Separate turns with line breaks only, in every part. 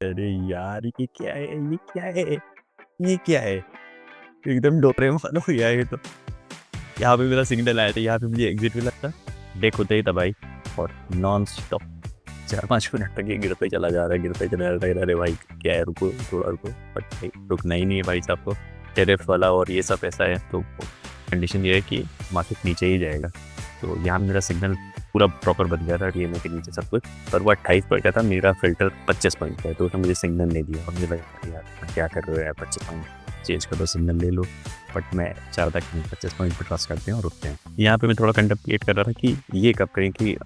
अरे यार ये क्या है? ये क्या है? ये क्या है? एकदम डोरेमोन हो गया ये तो। यहाँ पे मेरा सिग्नल आया था, यहाँ पे मुझे एग्जिट मिला था। डेक होते ही तबाही और नॉन स्टॉप 4-5 मिनट तक ये गिरते चला जा रहा है, गिरते चला जा रहा है। अरे भाई क्या है, रुको थोड़ा रुको, बट भाई रुकना ही नहीं है भाई साहब को। टेरिफ वाला और ये सब ऐसा है तो कंडीशन ये है कि मार्केट नीचे ही जाएगा। तो यहाँ मेरा सिग्नल पूरा प्रॉपर बन गया था डीएमए के नीचे सब कुछ, पर वो 28 पॉइंट का था, मेरा फिल्टर 25 पॉइंट का है, तो उसने मुझे सिग्नल नहीं दिया और मुझे लगा यार क्या कर रहे हो यार, 25 पॉइंट चेंज करो, सिग्नल ले लो। बट मैं चाहता कि 25 पॉइंट पर ट्रस्ट करते हैं और रुकते हैं। यहाँ पे मैं थोड़ा कंटेम्पलेट कर रहा था कि ये कब करें, कि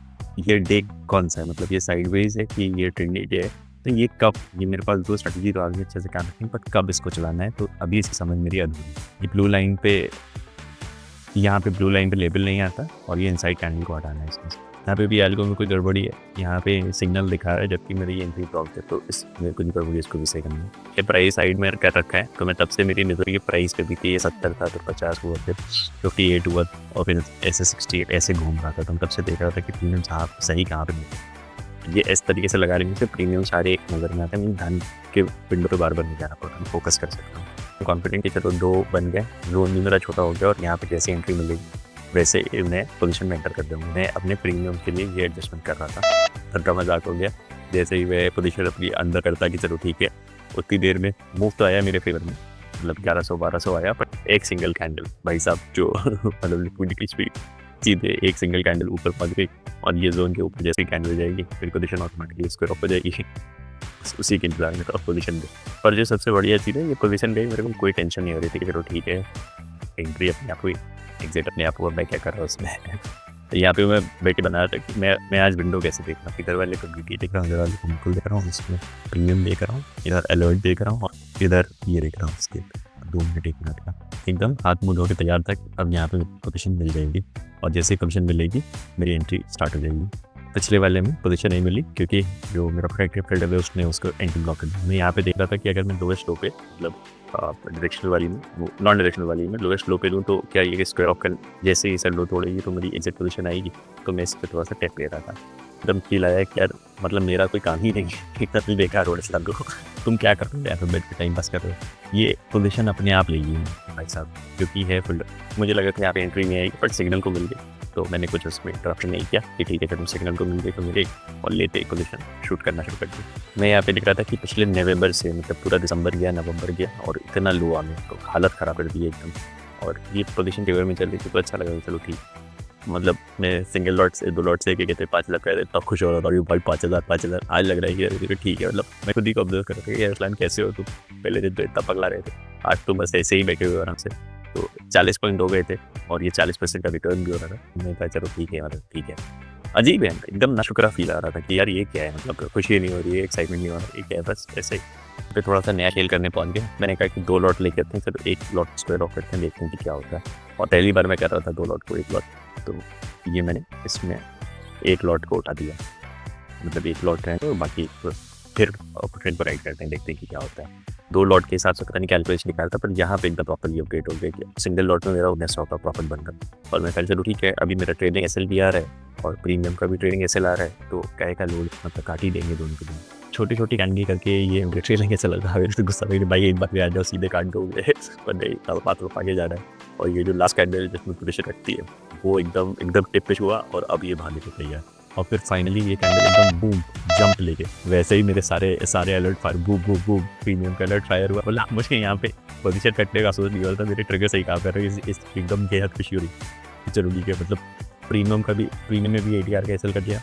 ये डे कौन सा है, मतलब ये साइडवेज है कि ये ट्रेंडी डे है, तो ये कब, ये मेरे पास दो स्ट्रेटजी तो आगे अच्छे से काम रखेंगे, बट कब इसको चलाना है तो अभी इसकी समझ मेरी अधूरी है। ये ब्लू लाइन पे, यहाँ पे ब्लू लाइन पे लेबल नहीं आता और ये इनसाइड कैंडल को हटाना है इसमें। यहाँ पे भी एल्गो में कोई गड़बड़ी है, यहाँ पे सिग्नल दिखा रहा है जबकि मेरी एंट्री ब्लॉक है, तो इस मेरे को नहीं गड़बड़ी, इसको भी सही करना है। ये प्राइस साइड में कर रखा है, तो मैं तब से मेरी नज़र ये प्राइस पे भी थी, ये 70 था, तो 50 हुआ, फिर 58 हुआ और फिर ऐसे 68 ऐसे घूम रहा था। तो मैं तब से देख रहा था कि प्रीमियम साहब सही कहाँ पे ये इस तरीके से लगा रही है, प्रीमियम सारे एक नज़र में आते हैं, मैं धन के विंडो पे बार बार नहीं जाना पड़ता, फोकस कर सकता हूँ। कॉन्फिडेंट कि चलो 2 बन गए, जोन भी मेरा छोटा हो गया और यहाँ पे जैसे एंट्री मिलेगी वैसे इन्हें पोजीशन में एंटर कर दूँगा। मैं अपने प्रीमियम के लिए ये एडजस्टमेंट कर रहा था, धक्का मजाक हो गया। जैसे ही मैं पोजीशन अपनी अंदर करता कि चलो ठीक है, उतनी देर में मूव तो आया मेरे फेवर में, मतलब 1100-1200 आया, बट एक सिंगल कैंडल भाई साहब जो मतलब लिक्विडिटी स्पीड सीधे एक सिंगल कैंडल ऊपर पहुंच गई और ये जोन के ऊपर जैसे कैंडल जाएगी फिर पोजीशन ऑटोमेटिकली स्क्वायर ऑफ हो जाएगी। उसी के इंतजार में था पोजीशन पे। पर जो सबसे बढ़िया चीज़ है, ये पोजीशन पे मेरे को कोई टेंशन नहीं हो रही थी कि चलो ठीक है, एंट्री अपने आप हुई, एग्जिट अपने आप हुआ, मैं क्या कर रहा हूँ उसमें। तो यहाँ पे मैं बैठे बना रहा था कि मैं आज विंडो कैसे देख रहा हूँ, इधर वाले को ब्यूटी देख रहा हूँ, इधर वाले को बिल्कुल देख रहा हूँ, इसमें प्रीमियम देख रहा हूँ, इधर अलर्ट देख रहा हूँ और इधर ये देख रहा हूँ इसके 2 मिनट 1 मिनट का एकदम हाथ मुँह धो के तैयार था। अब यहाँ पे पोजीशन मिल जाएगी और जैसे ही पोजीशन मिलेगी मेरी एंट्री स्टार्ट हो जाएगी। पिछले वाले में पोजीशन नहीं मिली क्योंकि जो मेरा प्रोटेक्टिव फिल्टर है उसने उसको एंटी ब्लॉक कर दिया। मैं यहाँ पे देख रहा था कि अगर मैं लोवेस्ट लो पे, मतलब डायरेक्शनल वाली में, नॉन डायरेक्शनल वाली में लोवेस्ट लो पे लूँ तो क्या ये स्क्वायर ऑफ कर, जैसे ही सर लो तोड़ेगी तो मेरी एग्जिट पोजीशन आएगी। तो मैं इस पर थोड़ा सा टैप ले रहा था, एकदम फील आया कि यार मतलब मेरा कोई काम ही नहीं है, इतना भी बेकार हो रहा है, तुम क्या कर रहे हो यहाँ पे बैठ के टाइम पास कर रहे हो। ये पोजीशन अपने आप लेगी भाई साहब क्योंकि है फिल्टर। मुझे लगा था यहाँ पे एंट्री नहीं आएगी, बट सिग्नल को मिल गई तो मैंने कुछ उसमें इंटरप्शन नहीं किया कि ठीक है चलो सिग्नल को मिल गई तो मेरे और लेते ही पोजीशन शूट करना शुरू कर दिया। मैं यहाँ पे दिख रहा था कि पिछले नवंबर से, मतलब पूरा दिसंबर गया, नवंबर गया और इतना लो आ गया तो हालत ख़राब कर दी एकदम। और ये पोजीशन फेवर में चल रही थी तो अच्छा लगा, चलो ठीक, मतलब मैं सिंगल लॉट से 2 लॉट से एक कहते 5 लाख कह रहे, तब खुश हो रहा था भाई 5,000 आज लग रहा है कि ठीक है। मतलब मैं खुद ही को ऑब्जर्व कर रहा था कि अरसलान कैसे हो तुम, पहले दिन तो इतना पगला रहे थे, आज तो बस ऐसे ही बैठे हुए आराम से। तो 40 पॉइंट हो गए थे और ये 40% का रिटर्न भी हो रहा था। मैं कहा चलो ठीक है, मतलब ठीक है। अजीब है, एकदम नाशुक्रा फील आ रहा था कि यार ये क्या है, मतलब खुशी नहीं हो रही है, एक्साइटमेंट नहीं हो रहा है, ये क्या है, बस ऐसे ही। फिर थोड़ा सा नया खेल करने पहुंच गया। मैंने कहा कि 2 लॉट लेके आते हैं, चलो 1 लॉट स्क्वायर ऑफ करते हैं, देखते हैं कि क्या होता है। और पहली बार मैं कर रहा था 2 लॉट को 1 लॉट, तो ये मैंने इसमें 1 लॉट को उठा दिया, मतलब 1 लॉट है तो बाकी फिर ऑपरेशन पर राइट करते हैं, देखते हैं कि क्या होता है। 2 लॉट के हिसाब से पता नहीं कैलकुलेशन निकाला था, पर यहाँ पे एकदम प्रॉपरली अपडेट हो गया कि सिंगल लॉट में मेरा 1900 का प्रॉफिट बन रहा। और मैं कल चलो ठीक है, अभी मेरा ट्रेडिंग एसएल भी आ रहा है और प्रीमियम का भी ट्रेडिंग एसएल आ रहा है, तो कहे का लोड मतलब काट ही देंगे दोनों के लिए। छोटी छोटी कैंडी करके ये ट्रेडिंग ऐसा लग रहा है, तो गुस्सा मेरे भाई एक बार आ जाओ सीधे काट दोगे, पर नहीं, बात आगे जा रहा है। और ये जो लास्ट कैंडल जिसमें पोजीशन रखती है वो एकदम टिप पे हुआ और अब ये भागने को तैयार। और फिर फाइनली ये कैंडल एकदम बूम जंप लेके, वैसे ही मेरे सारे alert fire boom boom boom, premium का अलर्ट फायर हुआ। मतलब मुझे यहाँ पे पोजीशन कटने का सोच नहीं हो रहा था, मेरे ट्रिगर सही काम कर रहे हैं, इस एकदम बेहद खुशी हो रही। चलो ठीक है, मतलब प्रीमियम में भी ATR का एसएल कट गया,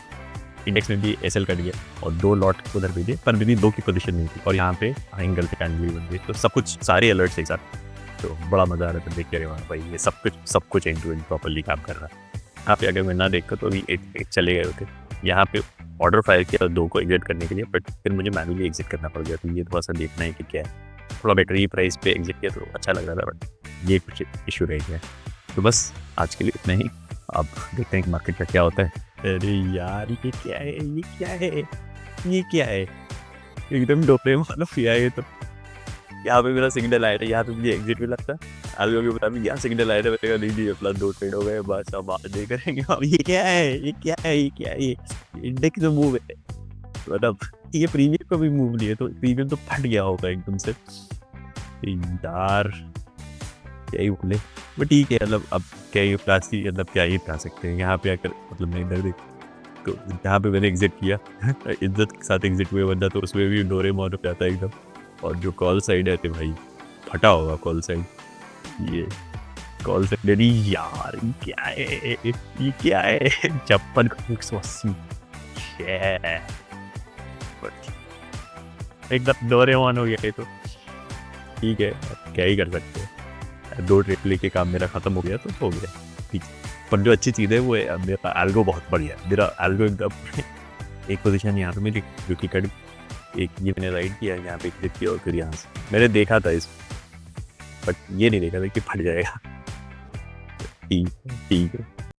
इंडेक्स में भी एसएल कट गया और 2 लॉट उधर भेजे, पर मेरी 2 की पोजीशन नहीं थी और यहाँ पे एंगल पे कैंडल भी बन गई, तो सब कुछ सारे अलर्ट एक साथ, तो बड़ा मजा आ रहा था देख के। भाई ये सब कुछ एंड टू एंड प्रॉपरली काम कर रहा है। यहाँ पे अगर मैं ना देखता तो अभी 8 चले गए होते। यहाँ पे ऑर्डर फायर किया 2 को एग्जिट करने के लिए, बट फिर मुझे मैनुअली एग्जिट करना पड़ गया, तो ये थोड़ा सा देखना है कि क्या है। थोड़ा बेटर ही प्राइस पे एग्जिट किया तो अच्छा लग रहा था, बट ये कुछ इशू रह गया। तो बस आज के लिए इतना ही, अब देखते हैं कि मार्केट का क्या होता है। अरे यार ये क्या है, ये क्या है, ये क्या है, एकदम डोरेमोन वाला फिया है। तो यहाँ पे मेरा सिग्नल आया था, यहाँ पे मुझे एग्जिट भी लगता है, आगे भी बता यहाँ सिग्नल आया था, मैंने कहा नहीं प्लस 2 ट्रेड हो गए, बस अब बात नहीं करेंगे। अब ये क्या है, ये क्या है, ये क्या है, ये इंडेक्स मूव है, मतलब ये प्रीमियम का भी मूव नहीं है, तो टीवी तो फट गया होगा एकदम से यार, क्या ही बोले। बट ठीक है, मतलब अब क्या ही प्लास्टिक, मतलब क्या ही बता सकते हैं यहाँ पे आकर, मतलब मैं इधर देख, तो जहाँ पे मैंने एग्जिट किया इज्जत के साथ एग्जिट हुए बंदा, तो उसमें भी डोरेमोन हो जाता है एकदम। और जो कॉल साइड है तो भाई फटा होगा कॉल साइड, ये कॉल साइड अरे यार ये क्या है, ये क्या है 56 का 180 एकदम डोरेमोन हो गया ये तो। ठीक है, अब क्या ही कर सकते हैं, 2 ट्रिप लेके काम मेरा खत्म हो गया तो हो गया, ठीक है। पर जो अच्छी चीज़ है वो है, मेरा एल्गो बहुत बढ़िया है, मेरा एल्गो एकदम एक पोजीशन यहाँ पे मेरी जो कि कट, एक ये मैंने राइड किया यहाँ पे क्लिक किया और फिर यहाँ से मैंने देखा था इस, बट ये नहीं देखा था कि फट जाएगा। ठीक ठीक है।